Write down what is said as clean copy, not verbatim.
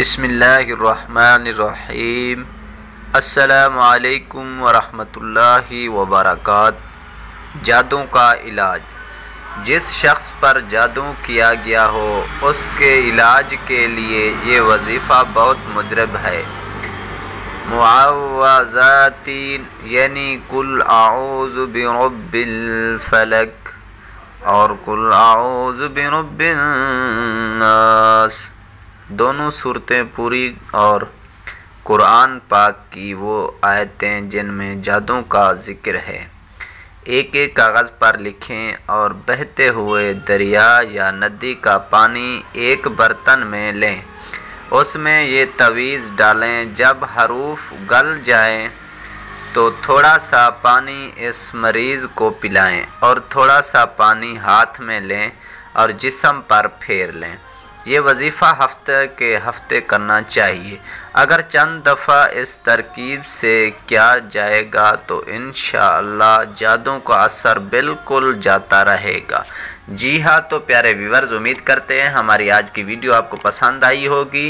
بسم اللہ الرحمن الرحیم۔ السلام علیکم ورحمۃ اللہ وبرکاتہ۔ جادو کا علاج۔ جس شخص پر جادو کیا گیا ہو اس کے علاج کے لیے یہ وظیفہ بہت مجرب ہے۔ معوذاتین یعنی قل اعوذ برب الفلق اور قل اعوذ برب الناس، دونوں صورتیں پوری اور قرآن پاک کی وہ آیتیں جن میں جادو کا ذکر ہے، ایک ایک کاغذ پر لکھیں اور بہتے ہوئے دریا یا ندی کا پانی ایک برتن میں لیں، اس میں یہ تعویذ ڈالیں۔ جب حروف گل جائیں تو تھوڑا سا پانی اس مریض کو پلائیں اور تھوڑا سا پانی ہاتھ میں لیں اور جسم پر پھیر لیں۔ یہ وظیفہ ہفتے کے ہفتے کرنا چاہیے۔ اگر چند دفعہ اس ترکیب سے کیا جائے گا تو انشاءاللہ جادو کا اثر بالکل جاتا رہے گا۔ جی ہاں، تو پیارے ویورز، امید کرتے ہیں ہماری آج کی ویڈیو آپ کو پسند آئی ہوگی۔